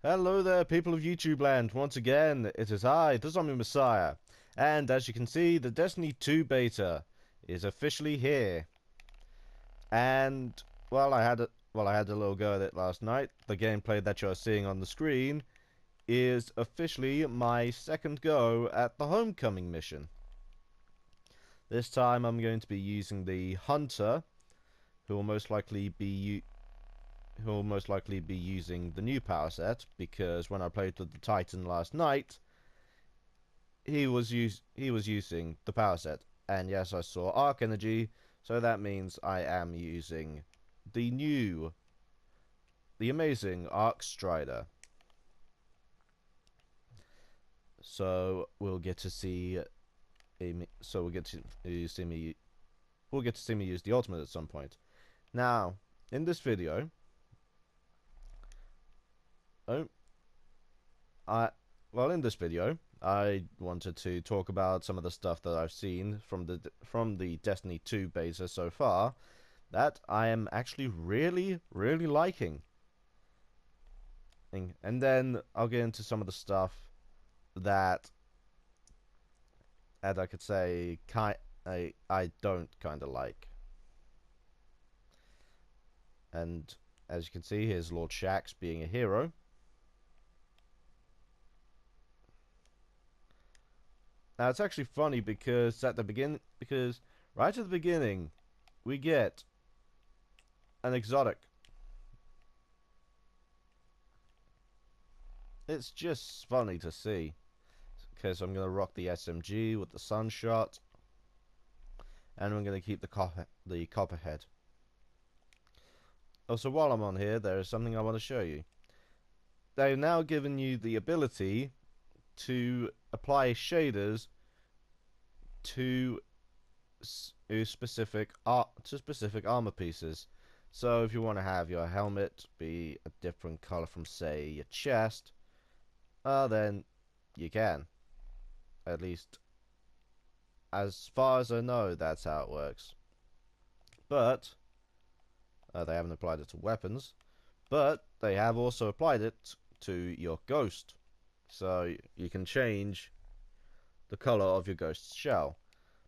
Hello there, people of YouTube land. Once again, it is I, the Zombie Messiah. And as you can see, the Destiny 2 beta is officially here. And, I had a little go at it last night. The gameplay that you're seeing on the screen is officially my second go at the Homecoming mission. This time I'm going to be using the Hunter, who will most likely be using the new power set, because when I played with the Titan last night, he was using the power set. And yes, I saw arc energy, so that means I am using the amazing Arc Strider. So we'll get to see we'll get to see me use the ultimate at some point. Now, in this video, in this video, I wanted to talk about some of the stuff that I've seen from the Destiny 2 beta so far that I am actually really liking. And then I'll get into some of the stuff that I could say I don't kind of like. And as you can see, here's Lord Shaxx being a hero. Now it's actually funny because right at the beginning, we get an exotic. It's just funny to see. Okay, so I'm gonna rock the SMG with the Sunshot, and I'm gonna keep the Copperhead. Also, while I'm on here, there is something I want to show you. They've now given you the ability to apply shaders to specific armor pieces. So if you want to have your helmet be a different color from, say, your chest, then you can. At least as far as I know, that's how it works. But they haven't applied it to weapons, but they have also applied it to your ghost. So you can change the color of your ghost's shell.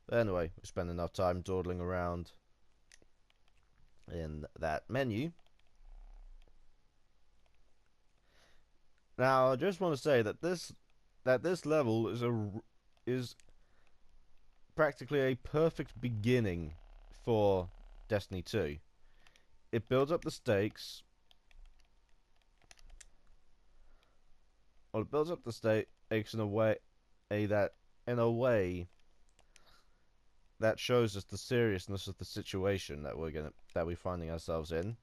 But anyway, we spent enough time dawdling around in that menu. Now, I just want to say that this level is practically a perfect beginning for Destiny 2. It builds up the stakes. Well, it builds up the stakes in a way that shows us the seriousness of the situation that we're finding ourselves in.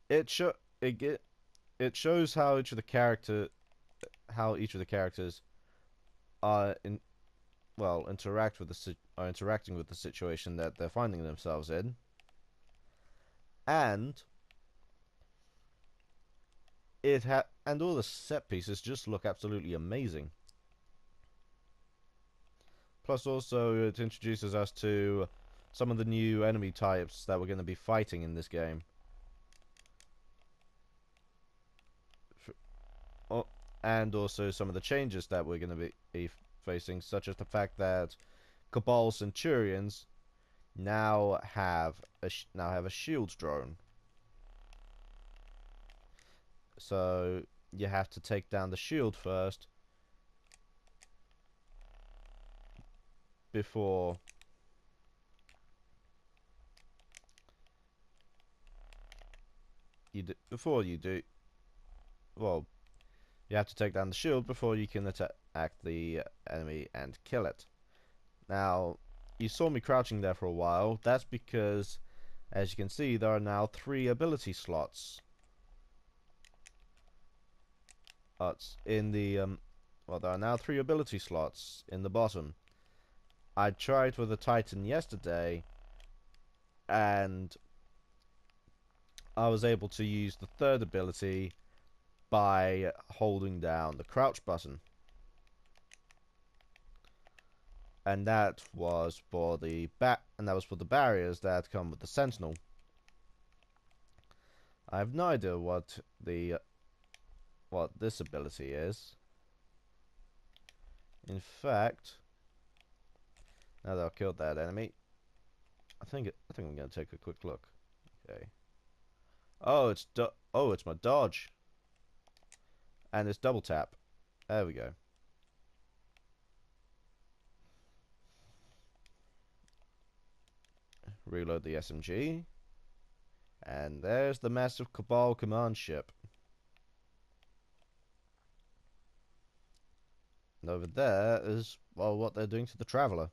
It shows how each of the characters are interacting with the situation that they're finding themselves in, and all the set pieces just look absolutely amazing. Plus, also, it introduces us to some of the new enemy types that we're going to be fighting in this game. And also some of the changes that we're going to be facing, such as the fact that Cabal Centurions now have a shield drone. So you have to take down the shield first before you do. Well, you have to take down the shield before you can attack the enemy and kill it. Now, you saw me crouching there for a while. That's because, as you can see, there are now 3 ability slots. There are now 3 ability slots in the bottom. I tried with the Titan yesterday, and I was able to use the 3rd ability by holding down the crouch button. And that was for the barriers that come with the Sentinel. I have no idea what the what this ability is. In fact, now that I've killed that enemy, I think I'm gonna take a quick look. Okay. Oh, it's my dodge, and it's double tap. There we go. Reload the SMG, and there's the massive Cabal command ship. And over there is, well, what they're doing to the Traveler.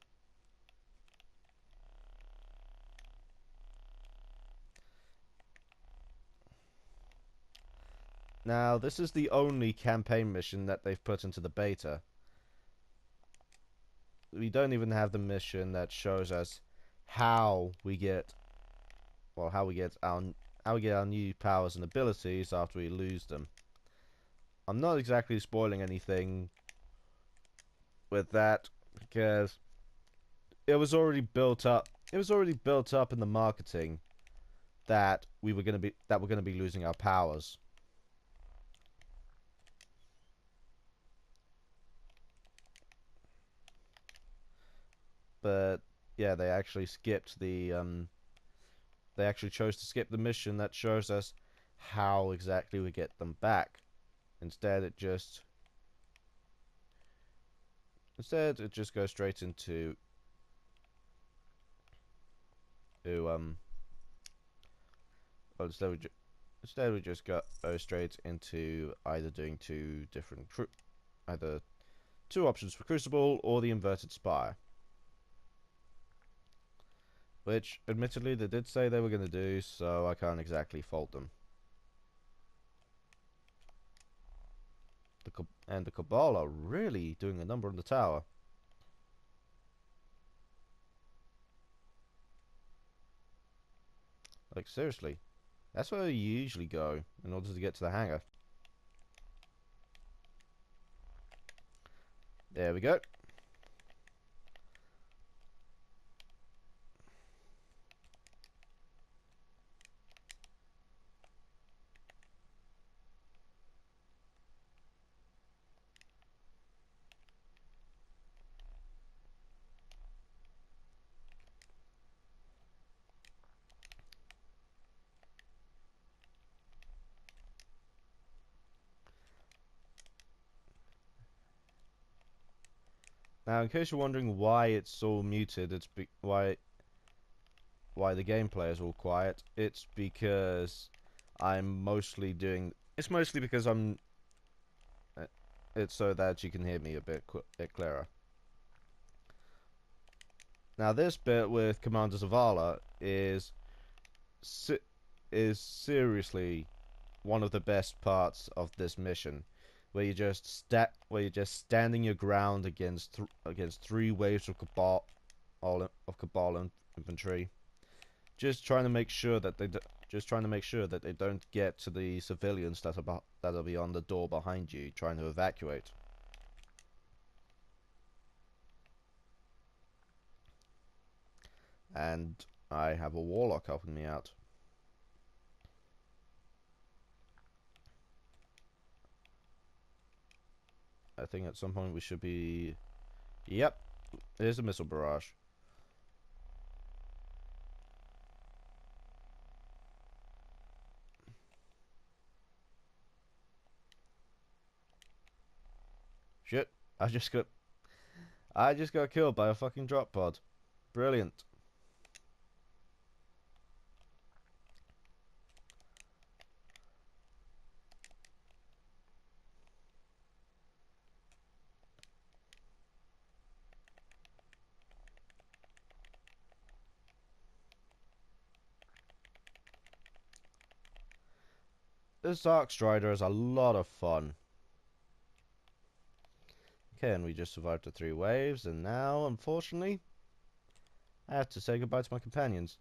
Now, this is the only campaign mission that they've put into the beta. We don't even have the mission that shows us how we get, well, how we get our new powers and abilities after we lose them. I'm not exactly spoiling anything with that because it was already built up. It was already built up in the marketing that we're gonna be losing our powers. But yeah, they actually skipped the they actually chose to skip the mission that shows us how exactly we get them back. Instead, it just goes straight into to well, instead we just go straight into either doing either two options for Crucible or the inverted spire, which admittedly they did say they were going to do, so I can't exactly fault them. And the Cabal are really doing a number on the tower. Like, seriously. That's where you usually go in order to get to the hangar. There we go. Now, in case you're wondering why it's all muted, why the gameplay is all quiet. It's because I'm mostly doing. It's mostly because I'm. It's so that you can hear me a bit clearer. Now, this bit with Commander Zavala is seriously one of the best parts of this mission, where you're just standing your ground against three waves of Cabal infantry, just trying to make sure that they don't get to the civilians that'll be on the door behind you trying to evacuate. And I have a warlock helping me out. I think at some point we should be... Yep, there's a missile barrage. Shit, I just got killed by a fucking drop pod. Brilliant. This Arc Strider is a lot of fun. Okay, and we just survived the 3 waves, and now, unfortunately, I have to say goodbye to my companions.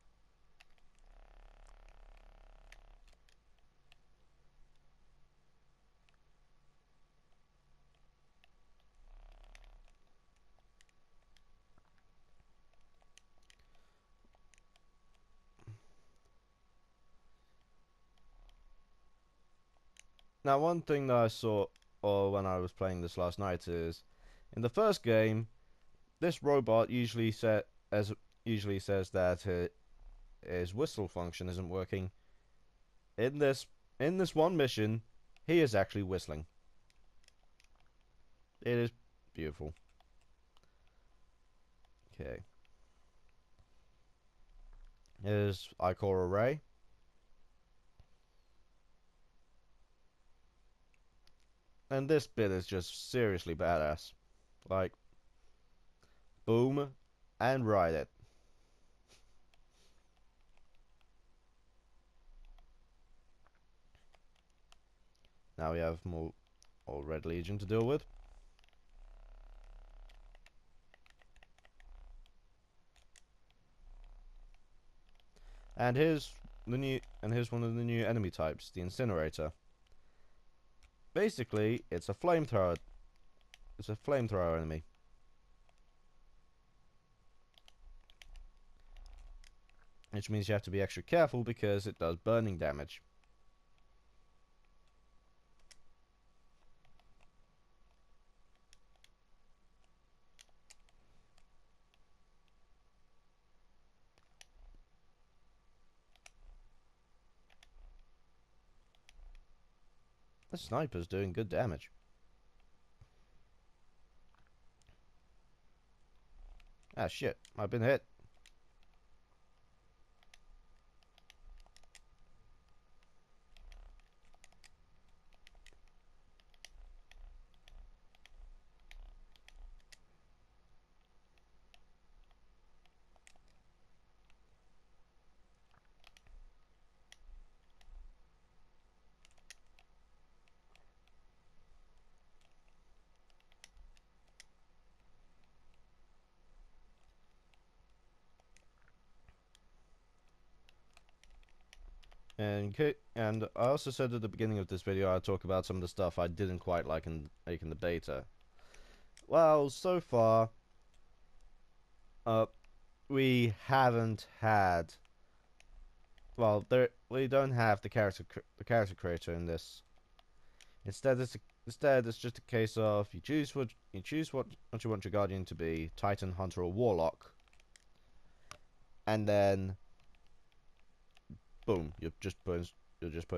Now, one thing that I saw, or when I was playing this last night, is in the first game, this robot usually says that his whistle function isn't working. In this one mission, he is actually whistling. It is beautiful. Okay. Here's iCore array. And this bit is just seriously badass. Like, boom, and ride it. Now we have more Red Legion to deal with. And here's one of the new enemy types, the incinerator. Basically, it's a flamethrower. It's a flamethrower enemy. Which means you have to be extra careful because it does burning damage. The sniper's doing good damage. Ah shit, I've been hit. And I also said at the beginning of this video I'd talk about some of the stuff I didn't quite like in making the beta. Well, so far, we haven't had. Well, we don't have the character creator in this. Instead, it's just a case of you choose what you want your guardian to be: Titan, Hunter, or Warlock, and then boom, you're just put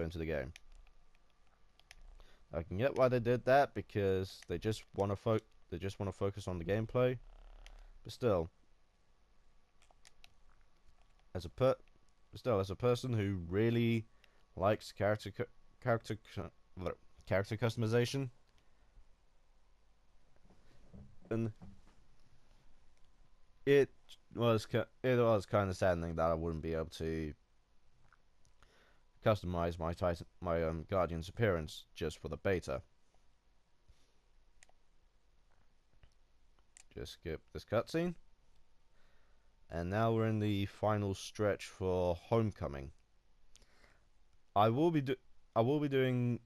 into the game. I can get why they did that because they just want to focus on the gameplay, but still, as a person who really likes character customization, and it was kind of saddening that I wouldn't be able to customize my Guardian's appearance just for the beta. Just skip this cutscene. And now we're in the final stretch for Homecoming. I will be doing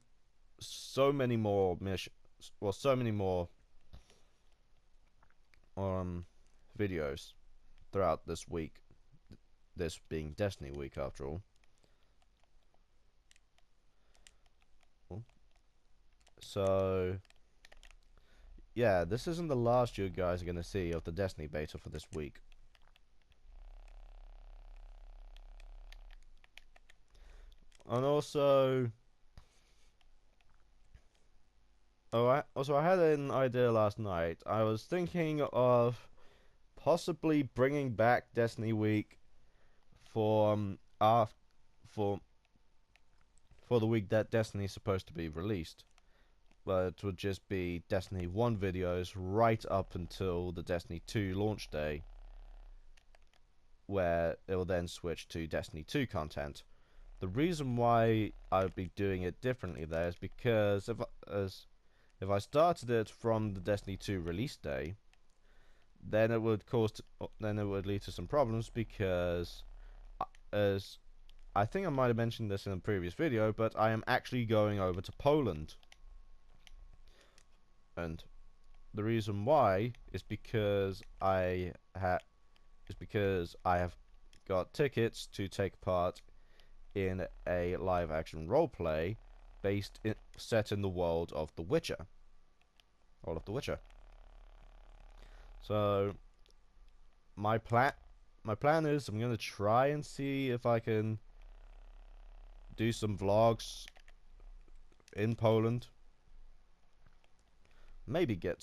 so many more missions, well, so many more videos throughout this week. This being Destiny week, after all. So, yeah, this isn't the last you guys are going to see of the Destiny beta for this week. And also, I had an idea last night. I was thinking of possibly bringing back Destiny week for for the week that Destiny is supposed to be released. But it would just be Destiny 1 videos right up until the Destiny 2 launch day, where it will then switch to Destiny 2 content. The reason why I would be doing it differently there is because if I started it from the Destiny 2 release day, then it would lead to some problems because, as I think I might have mentioned this in a previous video, but I am actually going over to Poland. And the reason why is because I have got tickets to take part in a live action roleplay set in the world of The Witcher. All of The Witcher. So my plan is I'm gonna try and see if I can do some vlogs in Poland. Maybe get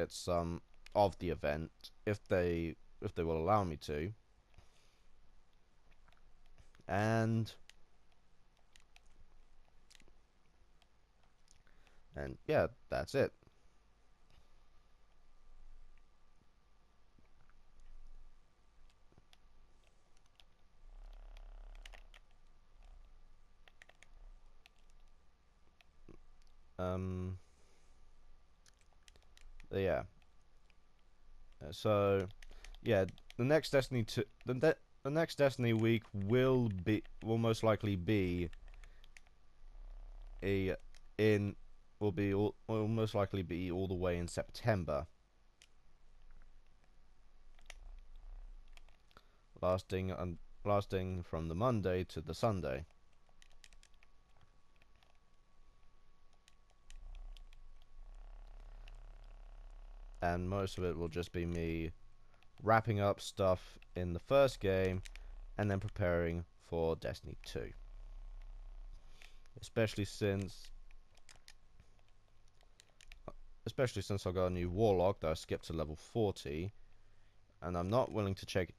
some of the event if they will allow me to. And yeah, that's it. Yeah. So yeah, the next Destiny the next Destiny week will most likely be a in will most likely be all the way in September, lasting from the Monday to the Sunday. And most of it will just be me wrapping up stuff in the first game and then preparing for Destiny 2. Especially since I got a new Warlock that I skipped to level 40, and I'm not willing to take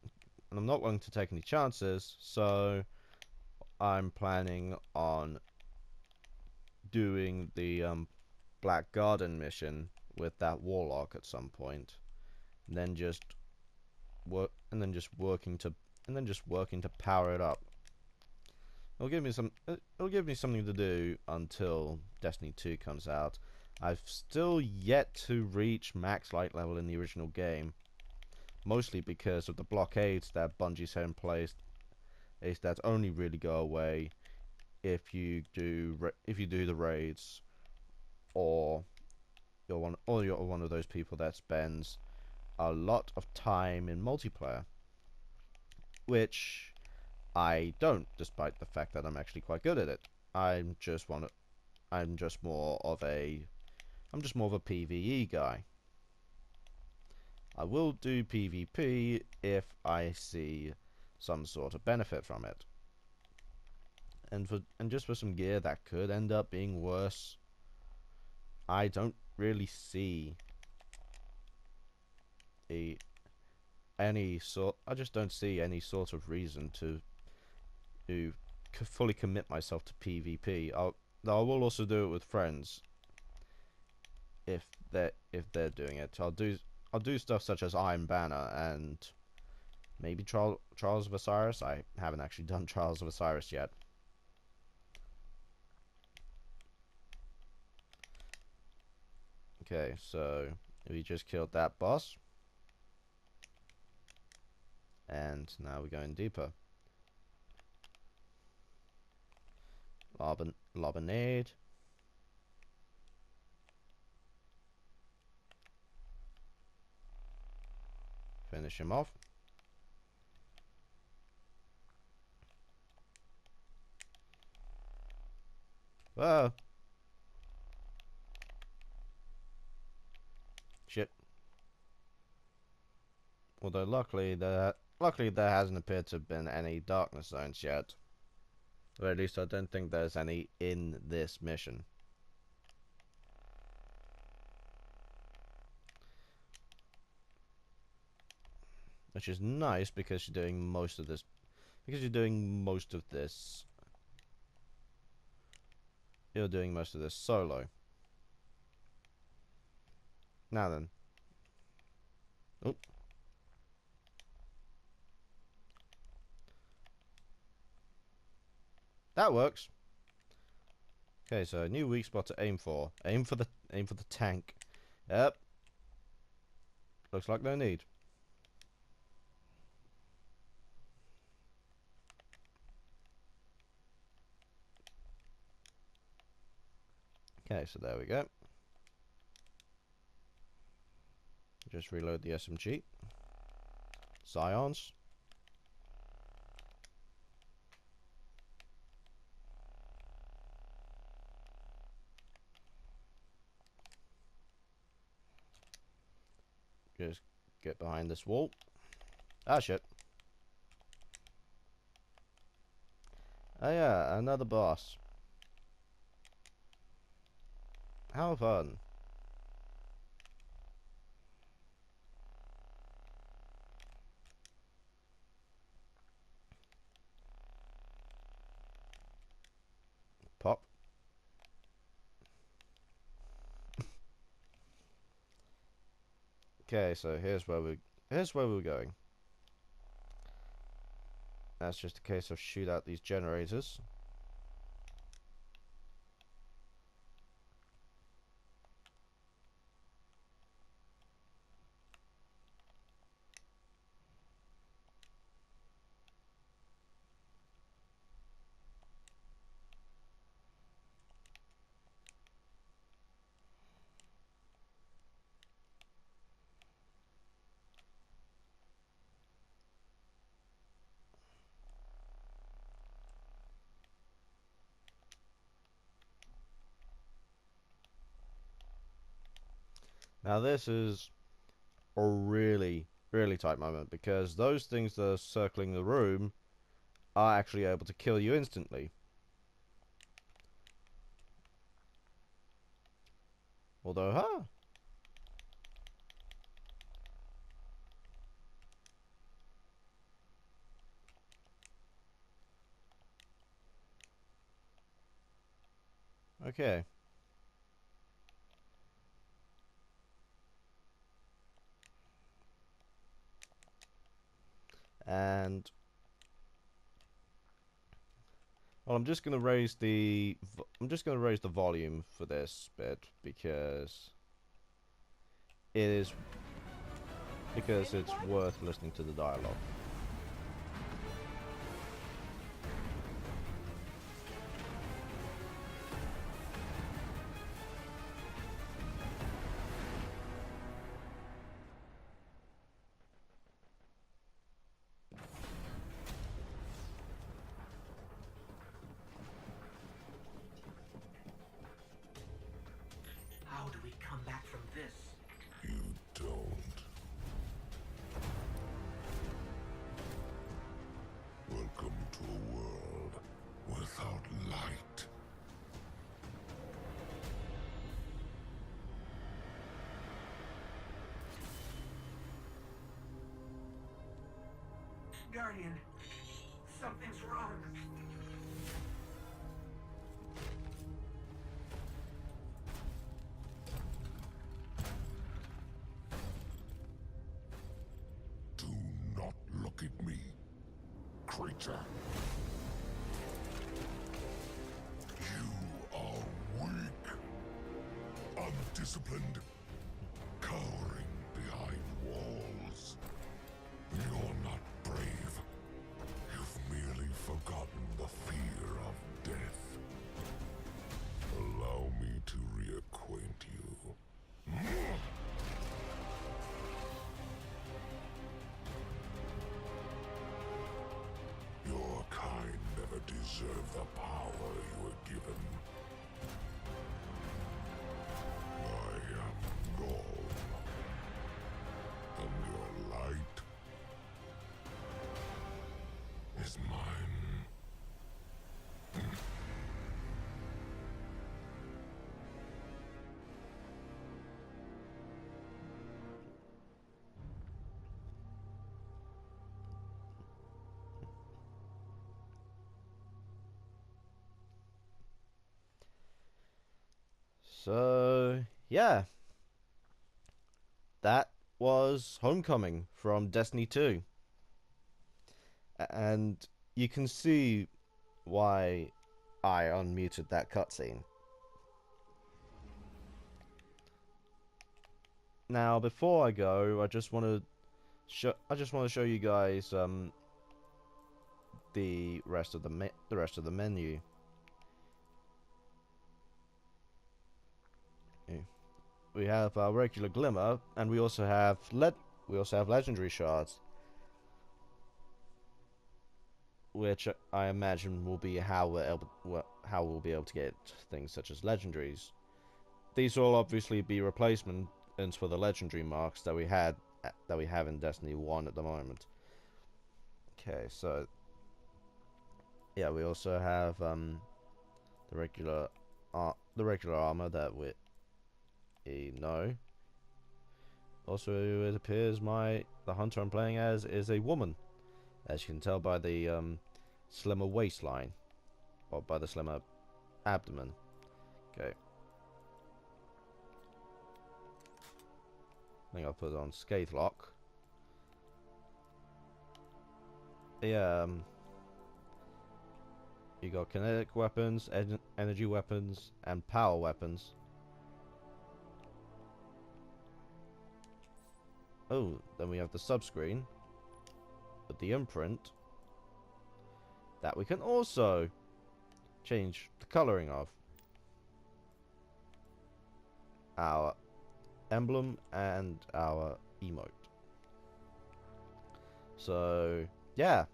any chances, so I'm planning on doing the Black Garden mission with that Warlock at some point, and then just working to power it up. It'll give me something to do until Destiny 2 comes out. I've still yet to reach max light level in the original game, mostly because of the blockades that Bungie's had in place, that only really go away if you do the raids, or you're one of those people that spends a lot of time in multiplayer, which I don't, despite the fact that I'm actually quite good at it. I'm just more of a PvE guy. I will do PvP if I see some sort of benefit from it. And just for some gear that could end up being worse, I don't really see I just don't see any sort of reason to fully commit myself to PvP. I will also do it with friends if they're doing it. I'll do stuff such as Iron Banner and maybe Trials of Osiris. I haven't actually done Trials of Osiris yet. Okay, so we just killed that boss, and now we're going deeper. Lobinade. Finish him off. Whoa. Shit. Although luckily there hasn't appeared to have been any darkness zones yet. Or at least I don't think there's any in this mission. Which is nice because you're doing most of this. You're doing most of this solo. Now then. Oh. That works. Okay, so new weak spot to aim for. Aim for the tank. Yep. Looks like no need. Okay, so there we go. Just reload the SMG. Scions. Just get behind this wall. Ah, shit. Oh yeah, another boss. How fun. Pop. Okay, so here's where we're going. That's just a case of shoot out these generators. Now this is a really, really tight moment because those things that are circling the room are actually able to kill you instantly. Although, huh? Okay. And well, I'm just gonna raise the volume for this bit because it's worth listening to the dialogue. How do we come back from this? You don't. Welcome to a world without light. Guardian, something's wrong. Do not look at me, creature. You are weak, undisciplined, cowering behind walls. You're not brave. You've merely forgotten the fear of death. Allow me to reacquaint you. Your kind never deserved the power you were given. I am gone. And your light is mine. So yeah, that was Homecoming from Destiny 2. And you can see why I unmuted that cutscene. Now, before I go, I just want to show you guys the rest of the menu. We have our regular glimmer, and we also have legendary shards, which I imagine will be how we'll be able to get things such as legendaries. These will obviously be replacements for the legendary marks that we had that we have in Destiny 1 at the moment. Okay, so yeah, we also have the regular armor that we know. Also, it appears the hunter I'm playing as is a woman, as you can tell by the slimmer waistline, or by the slimmer abdomen. Okay. I think I'll put it on Scathe Lock. Yeah, you got kinetic weapons, energy weapons, and power weapons. Oh, then we have the subscreen with the imprint that we can also change the coloring of. Our emblem and our emote. So, yeah,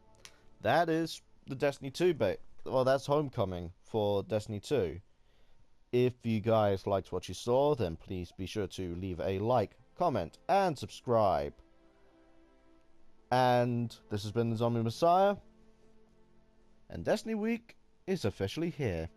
that is the Destiny 2 bit. Well, that's Homecoming for Destiny 2. If you guys liked what you saw, then please be sure to leave a like, comment, and subscribe. And this has been the Zombie Messiah, and Destiny Week is officially here.